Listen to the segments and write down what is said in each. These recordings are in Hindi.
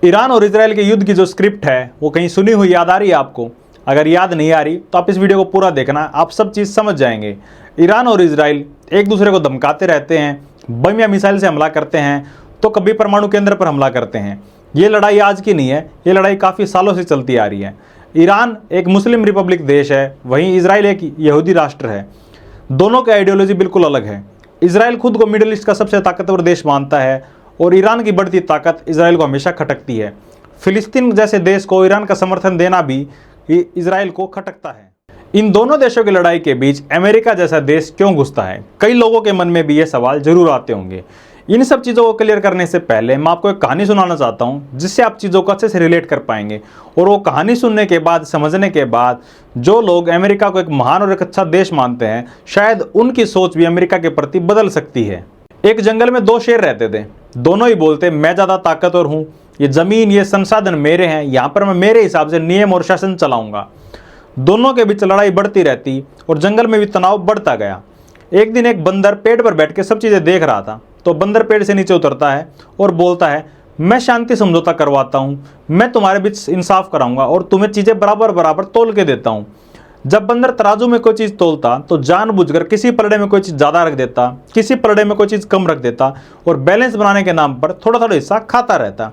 ईरान और इजराइल के युद्ध की जो स्क्रिप्ट है वो कहीं सुनी हुई याद आ रही है आपको? अगर याद नहीं आ रही तो आप इस वीडियो को पूरा देखना, आप सब चीज़ समझ जाएंगे। ईरान और इजराइल एक दूसरे को धमकाते रहते हैं, बम या मिसाइल से हमला करते हैं, तो कभी परमाणु केंद्र पर हमला करते हैं। ये लड़ाई आज की नहीं है, ये लड़ाई काफ़ी सालों से चलती आ रही है। ईरान एक मुस्लिम रिपब्लिक देश है, वहीं इजराइल एक यहूदी राष्ट्र है। दोनों की आइडियोलॉजी बिल्कुल अलग है। इजराइल खुद को मिडिल ईस्ट का सबसे ताकतवर देश मानता है और ईरान की बढ़ती ताकत इजराइल को हमेशा खटकती है। फिलिस्तीन जैसे देश को ईरान का समर्थन देना भी इजराइल को खटकता है। इन दोनों देशों की लड़ाई के बीच अमेरिका जैसा देश क्यों घुसता है? कई लोगों के मन में भी ये सवाल जरूर आते होंगे। इन सब चीज़ों को क्लियर करने से पहले मैं आपको एक कहानी सुनाना चाहता हूँ, जिससे आप चीज़ों को अच्छे से रिलेट कर पाएंगे। और वो कहानी सुनने के बाद, समझने के बाद, जो लोग अमेरिका को एक महान और एक अच्छा देश मानते हैं, शायद उनकी सोच भी अमेरिका के प्रति बदल सकती है। एक जंगल में दो शेर रहते थे। दोनों ही बोलते, मैं ज़्यादा ताकतवर हूँ, ये ज़मीन, ये संसाधन मेरे हैं, यहाँ पर मैं मेरे हिसाब से नियम और शासन चलाऊँगा। दोनों के बीच लड़ाई बढ़ती रहती और जंगल में भी तनाव बढ़ता गया। एक दिन एक बंदर पेड़ पर बैठ के सब चीज़ें देख रहा था। तो बंदर पेड़ से नीचे उतरता है और बोलता है, मैं शांति समझौता करवाता हूँ, मैं तुम्हारे बीच इंसाफ कराऊंगा और तुम्हें चीज़ें बराबर बराबर तोल के देता हूँ। जब बंदर तराजू में कोई चीज़ तोलता तो जानबूझकर किसी पलड़े में कोई चीज़ ज़्यादा रख देता, किसी पलड़े में कोई चीज़ कम रख देता और बैलेंस बनाने के नाम पर थोड़ा थोड़ा हिस्सा खाता रहता।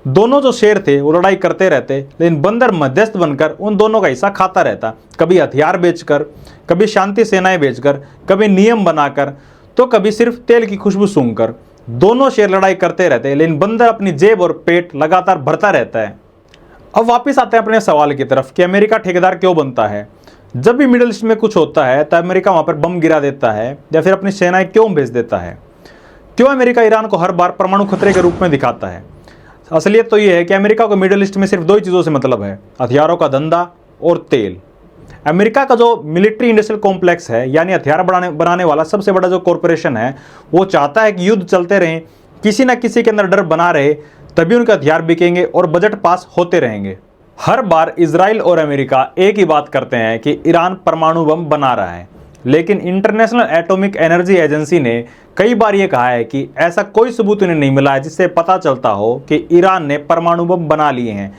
दोनों जो शेर थे वो लड़ाई करते रहते, लेकिन बंदर मध्यस्थ बनकर उन दोनों का हिस्सा खाता रहता। कभी हथियार बेचकर, कभी शांति सेनाएं बेचकर, कभी नियम बनाकर, तो कभी सिर्फ तेल की खुशबू सूंघकर। दोनों शेर लड़ाई करते रहते, लेकिन बंदर अपनी जेब और पेट लगातार भरता रहता है। अब वापस आते हैं अपने सवाल की तरफ कि अमेरिका ठेकेदार क्यों बनता है? जब भी मिडिल ईस्ट में कुछ होता है तो अमेरिका वहाँ पर बम गिरा देता है या फिर अपनी सेनाएं क्यों भेज देता है? क्यों अमेरिका ईरान को हर बार परमाणु खतरे के रूप में दिखाता है? असलियत तो ये है कि अमेरिका को मिडिल ईस्ट में सिर्फ दो ही चीज़ों से मतलब है, हथियारों का धंधा और तेल। अमेरिका का जो मिलिट्री इंडस्ट्रियल कॉम्प्लेक्स है, यानी हथियार बनाने वाला सबसे बड़ा जो कॉरपोरेशन है, वो चाहता है कि युद्ध चलते रहें, किसी न किसी के अंदर डर बना रहे, तभी उनके हथियार बिकेंगे और बजट पास होते रहेंगे। हर बार इजराइल और अमेरिका एक ही बात करते हैं कि ईरान परमाणु बम बना रहा है, लेकिन इंटरनेशनल एटॉमिक एनर्जी एजेंसी ने कई बार ये कहा है कि ऐसा कोई सबूत उन्हें नहीं मिला है जिससे पता चलता हो कि ईरान ने परमाणु बम बना लिए हैं।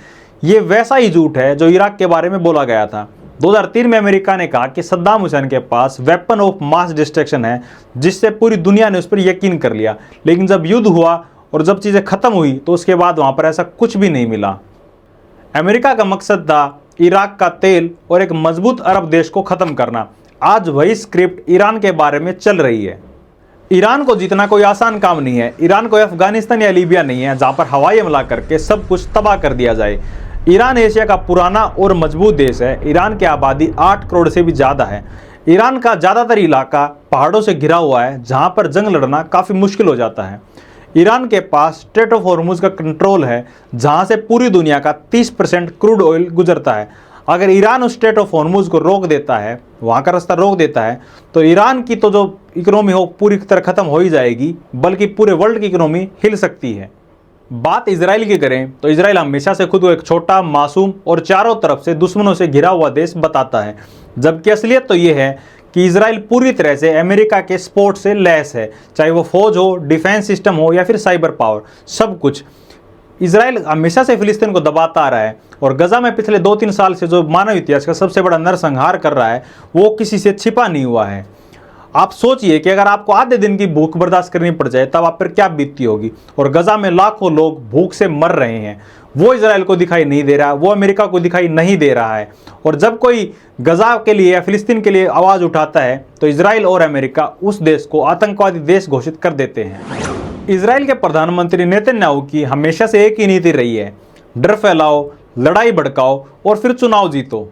ये वैसा ही झूठ है जो इराक के बारे में बोला गया था। 2003 में अमेरिका ने कहा कि सद्दाम हुसैन के पास वेपन ऑफ मास डिस्ट्रक्शन है, जिससे पूरी दुनिया ने उस पर यकीन कर लिया। लेकिन जब युद्ध हुआ और जब चीज़ें ख़त्म हुई तो उसके बाद वहाँ पर ऐसा कुछ भी नहीं मिला। अमेरिका का मकसद था इराक का तेल और एक मजबूत अरब देश को ख़त्म करना। आज वही स्क्रिप्ट ईरान के बारे में चल रही है। ईरान को जीतना कोई आसान काम नहीं है। ईरान कोई अफगानिस्तान या लीबिया नहीं है जहाँ पर हवाई हमला करके सब कुछ तबाह कर दिया जाए। ईरान एशिया का पुराना और मजबूत देश है। ईरान की आबादी 8 करोड़ से भी ज़्यादा है। ईरान का ज़्यादातर इलाका पहाड़ों से घिरा हुआ है, जहाँ पर जंग लड़ना काफ़ी मुश्किल हो जाता है। ईरान के पास स्ट्रेट ऑफ हॉर्मुज का कंट्रोल है, जहाँ से पूरी दुनिया का 30% क्रूड ऑयल गुजरता है। अगर ईरान उस स्ट्रेट ऑफ हॉर्मुज को रोक देता है, वहाँ का रास्ता रोक देता है, तो ईरान की तो जो इकोनॉमी हो पूरी तरह ख़त्म हो ही जाएगी, बल्कि पूरे वर्ल्ड की इकोनॉमी हिल सकती है। बात इजराइल की करें तो इजराइल हमेशा से खुद को एक छोटा, मासूम और चारों तरफ से दुश्मनों से घिरा हुआ देश बताता है, जबकि असलियत तो ये है कि इजराइल पूरी तरह से अमेरिका के सपोर्ट से लैस है। चाहे वो फौज हो, डिफेंस सिस्टम हो या फिर साइबर पावर, सब कुछ। इजराइल हमेशा से फिलिस्तीन को दबाता आ रहा है और गजा में पिछले 2-3 साल से जो मानव इतिहास का सबसे बड़ा नरसंहार कर रहा है, वो किसी से छिपा नहीं हुआ है। आप सोचिए कि अगर आपको आधे दिन की भूख बर्दाश्त करनी पड़ जाए तब आप पर क्या बीतती होगी। और गजा में लाखों लोग भूख से मर रहे हैं। वो इजराइल को दिखाई नहीं दे रहा, वो अमेरिका को दिखाई नहीं दे रहा है। और जब कोई गजा के लिए या फिलिस्तीन के लिए आवाज़ उठाता है तो इजराइल और अमेरिका उस देश को आतंकवादी देश घोषित कर देते हैं। इजराइल के प्रधानमंत्री नेतन्याहू की हमेशा से एक ही नीति रही है, डर फैलाओ, लड़ाई भड़काओ और फिर चुनाव जीतो।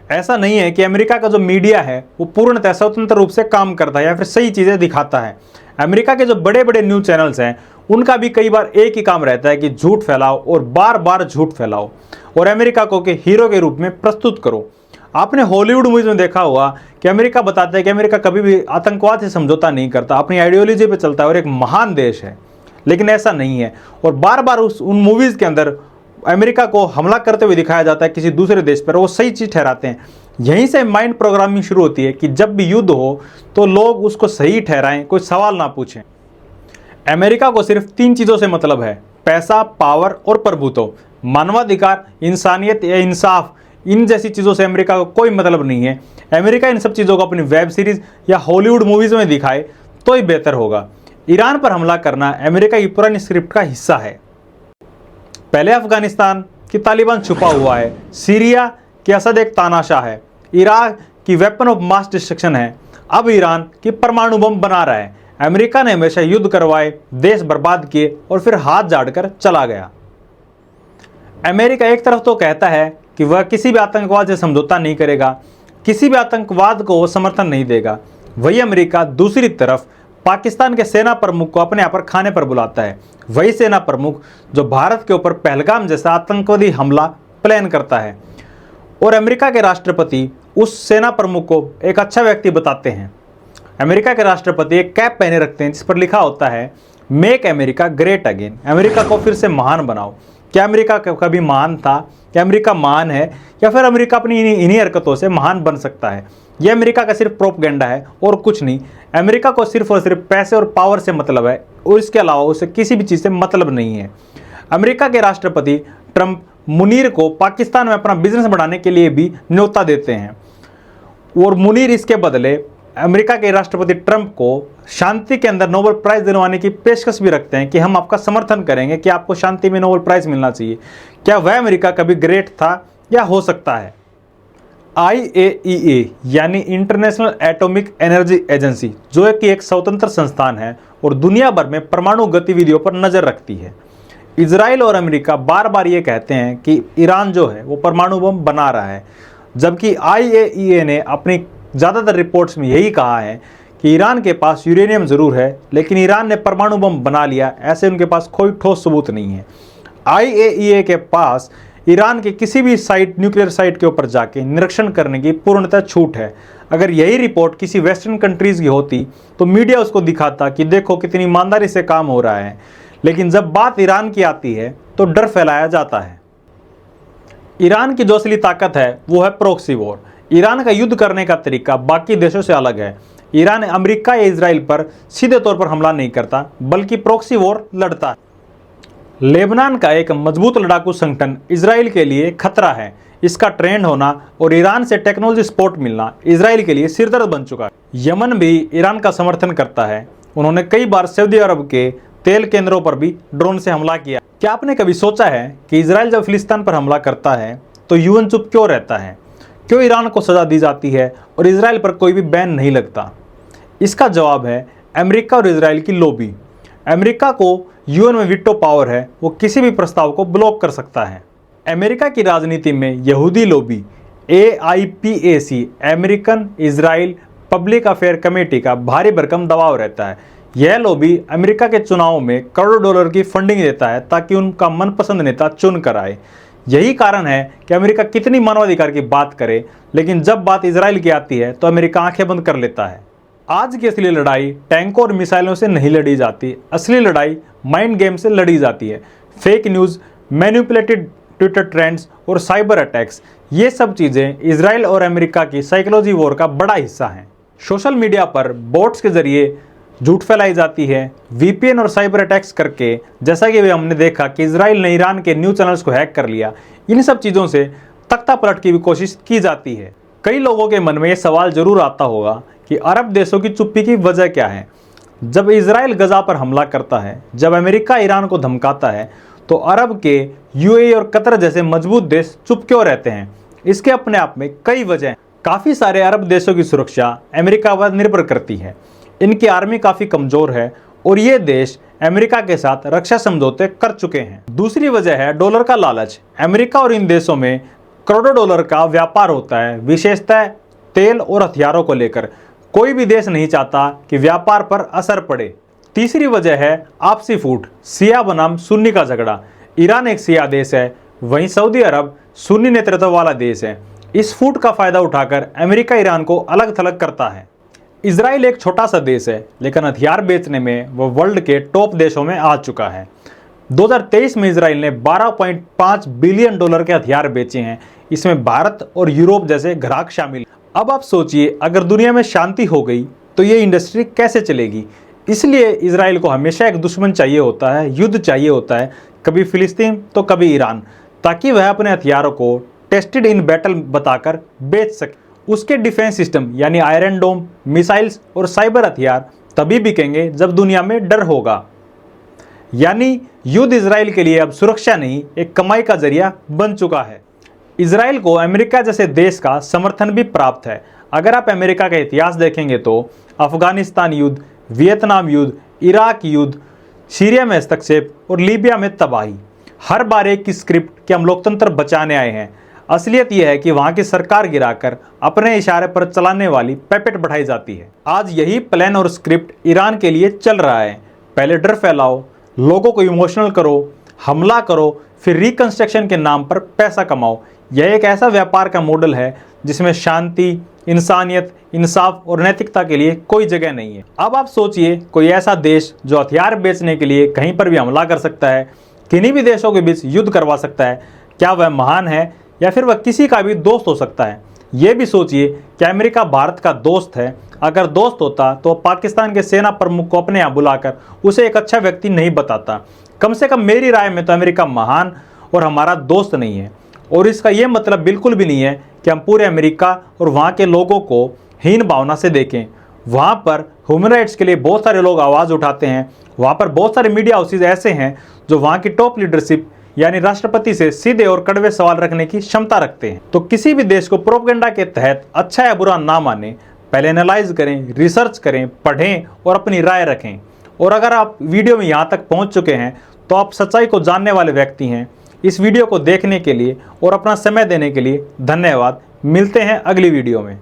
ऐसा नहीं है कि अमेरिका का जो मीडिया है वो पूर्णतः स्वतंत्र रूप से काम करता है या फिर सही चीज़ें दिखाता है। अमेरिका के जो बड़े बड़े न्यूज़ चैनल्स हैं, उनका भी कई बार एक ही काम रहता है कि झूठ फैलाओ और बार बार झूठ फैलाओ और अमेरिका को के हीरो के रूप में प्रस्तुत करो। आपने हॉलीवुड मूवीज में देखा होगा कि अमेरिका बताता है कि अमेरिका कभी भी आतंकवाद से समझौता नहीं करता, अपनी आइडियोलॉजी पे चलता है और एक महान देश है। लेकिन ऐसा नहीं है और बार बार उन मूवीज़ के अंदर अमेरिका को हमला करते हुए दिखाया जाता है किसी दूसरे देश पर, वो सही चीज़ ठहराते हैं। यहीं से माइंड प्रोग्रामिंग शुरू होती है कि जब भी युद्ध हो तो लोग उसको सही ठहराएं, कोई सवाल ना पूछें। अमेरिका को सिर्फ 3 चीज़ों से मतलब है, पैसा, पावर और प्रभुत्व, मानवाधिकार, इंसानियत या इंसाफ, इन जैसी चीज़ों से अमेरिका को कोई मतलब नहीं है। अमेरिका इन सब चीज़ों को अपनी वेब सीरीज या हॉलीवुड मूवीज़ में दिखाए तो ही बेहतर होगा। ईरान पर हमला करना अमेरिका की पुरानी स्क्रिप्ट का हिस्सा है। पहले अफगानिस्तान की तालिबान छुपा हुआ है, सीरिया की असद एक तानाशाह है, इराक की वेपन ऑफ मास डिस्ट्रक्शन है, अब ईरान की परमाणु बम बना रहा है। अमेरिका ने हमेशा युद्ध करवाए, देश बर्बाद किए और फिर हाथ झाड़कर चला गया। अमेरिका एक तरफ तो कहता है कि वह किसी भी आतंकवाद से समझौता नहीं करेगा, किसी भी आतंकवाद को वो समर्थन नहीं देगा, वही अमेरिका दूसरी तरफ पाकिस्तान के सेना प्रमुख को अपने यहाँ पर खाने पर बुलाता है। वही सेना प्रमुख जो भारत के ऊपर पहलगाम जैसा आतंकवादी हमला प्लान करता है, और अमेरिका के राष्ट्रपति उस सेना प्रमुख को एक अच्छा व्यक्ति बताते हैं। अमेरिका के राष्ट्रपति एक कैप पहने रखते हैं जिस पर लिखा होता है make America great again, America को फिर से महान बनाओ। क्या अमेरिका कभी महान था? क्या अमेरिका महान है? या फिर अमेरिका अपनी इन्हीं हरकतों से महान बन सकता है? यह अमेरिका का सिर्फ प्रोपगेंडा है और कुछ नहीं। अमेरिका को सिर्फ और सिर्फ पैसे और पावर से मतलब है और इसके अलावा उसे किसी भी चीज़ से मतलब नहीं है। अमेरिका के राष्ट्रपति ट्रंप मुनीर को पाकिस्तान में अपना बिजनेस बढ़ाने के लिए भी न्योता देते हैं, और मुनीर इसके बदले अमेरिका के राष्ट्रपति ट्रंप को शांति के अंदर नोबेल प्राइज़ दिलवाने की पेशकश भी रखते हैं कि हम आपका समर्थन करेंगे कि आपको शांति में नोबेल प्राइज़ मिलना चाहिए। क्या वह अमेरिका कभी ग्रेट था या हो सकता है? IAEA यानी इंटरनेशनल एटॉमिक एनर्जी एजेंसी, जो कि एक स्वतंत्र संस्थान है और दुनिया भर में परमाणु गतिविधियों पर नज़र रखती है। इजराइल और अमेरिका बार बार ये कहते हैं कि ईरान जो है वो परमाणु बम बना रहा है, जबकि IAEA ने अपनी ज़्यादातर रिपोर्ट्स में यही कहा है कि ईरान के पास यूरेनियम ज़रूर है, लेकिन ईरान ने परमाणु बम बना लिया, ऐसे उनके पास कोई ठोस सबूत नहीं है। IAEA के पास ईरान के किसी भी साइट, न्यूक्लियर साइट के ऊपर जाके निरीक्षण करने की पूर्णतः छूट है। अगर यही रिपोर्ट किसी वेस्टर्न कंट्रीज़ की होती तो मीडिया उसको दिखाता कि देखो कितनी ईमानदारी से काम हो रहा है, लेकिन जब बात ईरान की आती है तो डर फैलाया जाता है। ईरान की जो असली ताकत है वो है प्रॉक्सी वॉर। ईरान का युद्ध करने का तरीका बाकी देशों से अलग है। ईरान अमेरिका या इजराइल पर सीधे तौर पर हमला नहीं करता, बल्कि प्रॉक्सी वॉर लड़ता है। लेबनान का एक मजबूत लड़ाकू संगठन इजराइल के लिए खतरा है। इसका ट्रेंड होना और ईरान से टेक्नोलॉजी सपोर्ट मिलना इजराइल के लिए सिरदर्द बन चुका है। यमन भी ईरान का समर्थन करता है। उन्होंने कई बार सऊदी अरब के तेल केंद्रों पर भी ड्रोन से हमला किया। क्या आपने कभी सोचा है कि इजराइल जब फिलिस्तीन पर हमला करता है तो यूएन चुप क्यों रहता है? क्यों ईरान को सज़ा दी जाती है और इजराइल पर कोई भी बैन नहीं लगता? इसका जवाब है अमेरिका और इजराइल की लॉबी। अमेरिका को यूएन में वीटो पावर है, वो किसी भी प्रस्ताव को ब्लॉक कर सकता है। अमेरिका की राजनीति में यहूदी lobby AIPAC, American Israel public affair committee का भारी भरकम दबाव रहता है। यह लॉबी अमेरिका के चुनावों में करोड़ों डॉलर की फंडिंग देता है ताकि उनका मनपसंद नेता चुन कर आए। यही कारण है कि अमेरिका कितनी मानवाधिकार की बात करे, लेकिन जब बात इजराइल की आती है तो अमेरिका आंखें बंद कर लेता है। आज की असली लड़ाई टैंकों और मिसाइलों से नहीं लड़ी जाती, असली लड़ाई माइंड गेम से लड़ी जाती है। Fake news, manipulated Twitter trends और साइबर अटैक्स, ये सब चीज़ें इजराइल और अमेरिका की साइकोलॉजी वॉर का बड़ा हिस्सा हैं। सोशल मीडिया पर बोट्स के जरिए झूठ फैलाई जाती है, VPN और साइबर अटैक्स करके, जैसा कि हमने देखा कि इजराइल ने ईरान के न्यूज़ चैनल्स को हैक कर लिया। इन सब चीज़ों से तख्ता पलट की भी कोशिश की जाती है। कई लोगों के मन में ये सवाल जरूर आता होगा कि अरब देशों की चुप्पी की वजह क्या है। जब इजराइल गजा पर हमला करता है, जब अमेरिका ईरान को धमकाता है, तो अरब के UAE और कतर जैसे मजबूत देश चुप क्यों रहते हैं? इसके अपने आप में कई वजह। काफ़ी सारे अरब देशों की सुरक्षा अमेरिका पर निर्भर करती है। इनकी आर्मी काफ़ी कमज़ोर है और ये देश अमेरिका के साथ रक्षा समझौते कर चुके हैं। दूसरी वजह है डॉलर का लालच। अमेरिका और इन देशों में करोड़ों डॉलर का व्यापार होता है, विशेषतः तेल और हथियारों को लेकर। कोई भी देश नहीं चाहता कि व्यापार पर असर पड़े। तीसरी वजह है आपसी फूट, शिया बनाम सुन्नी का झगड़ा। ईरान एक शिया देश है, वहीं सऊदी अरब सुन्नी नेतृत्व वाला देश है। इस फूट का फायदा उठाकर अमेरिका ईरान को अलग थलग करता है। इजराइल एक छोटा सा देश है, लेकिन हथियार बेचने में वह वर्ल्ड के टॉप देशों में आ चुका है। 2023 में इजराइल ने $12.5 बिलियन के हथियार बेचे हैं। इसमें भारत और यूरोप जैसे ग्राहक शामिल। अब आप सोचिए, अगर दुनिया में शांति हो गई तो ये इंडस्ट्री कैसे चलेगी? इसलिए इजराइल को हमेशा एक दुश्मन चाहिए होता है, युद्ध चाहिए होता है, कभी फिलिस्तीन तो कभी ईरान, ताकि वह अपने हथियारों को टेस्टेड इन बैटल बताकर बेच सके। उसके डिफेंस सिस्टम यानी आयरन डोम, मिसाइल्स और साइबर हथियार तभी बिकेंगे जब दुनिया में डर होगा। यानी युद्ध इजराइल के लिए अब सुरक्षा नहीं, एक कमाई का जरिया बन चुका है। इजराइल को अमेरिका जैसे देश का समर्थन भी प्राप्त है। अगर आप अमेरिका का इतिहास देखेंगे तो अफगानिस्तान युद्ध, वियतनाम युद्ध, इराक युद्ध, सीरिया में हस्तक्षेप और लीबिया में तबाही, हर बार एक की स्क्रिप्ट कि हम लोकतंत्र बचाने आए हैं। असलियत यह है कि वहां की सरकार गिराकर अपने इशारे पर चलाने वाली पैपेट बढ़ाई जाती है। आज यही प्लान और स्क्रिप्ट ईरान के लिए चल रहा है। पहले डर फैलाओ, लोगों को इमोशनल करो, हमला करो, फिर रिकंस्ट्रक्शन के नाम पर पैसा कमाओ। यह एक ऐसा व्यापार का मॉडल है जिसमें शांति, इंसानियत, इंसाफ और नैतिकता के लिए कोई जगह नहीं है। अब आप सोचिए, कोई ऐसा देश जो हथियार बेचने के लिए कहीं पर भी हमला कर सकता है, किन्हीं भी देशों के बीच युद्ध करवा सकता है, क्या वह महान है या फिर वह किसी का भी दोस्त हो सकता है? ये भी सोचिए कि अमेरिका भारत का दोस्त है। अगर दोस्त होता तो पाकिस्तान के सेना प्रमुख को अपने यहाँ बुलाकर उसे एक अच्छा व्यक्ति नहीं बताता। कम से कम मेरी राय में तो अमेरिका महान और हमारा दोस्त नहीं है। और इसका ये मतलब बिल्कुल भी नहीं है कि हम पूरे अमेरिका और वहाँ के लोगों को हीन भावना से देखें। वहाँ पर ह्यूमन राइट्स के लिए बहुत सारे लोग आवाज़ उठाते हैं। वहाँ पर बहुत सारे मीडिया हाउसेज ऐसे हैं जो वहाँ की टॉप लीडरशिप यानी राष्ट्रपति से सीधे और कड़वे सवाल रखने की क्षमता रखते हैं। तो किसी भी देश को प्रोपेगेंडा के तहत अच्छा या बुरा ना माने, पहले एनालाइज करें, रिसर्च करें, पढ़ें और अपनी राय रखें। और अगर आप वीडियो में यहाँ तक पहुँच चुके हैं तो आप सच्चाई को जानने वाले व्यक्ति हैं। इस वीडियो को देखने के लिए और अपना समय देने के लिए धन्यवाद। मिलते हैं अगली वीडियो में।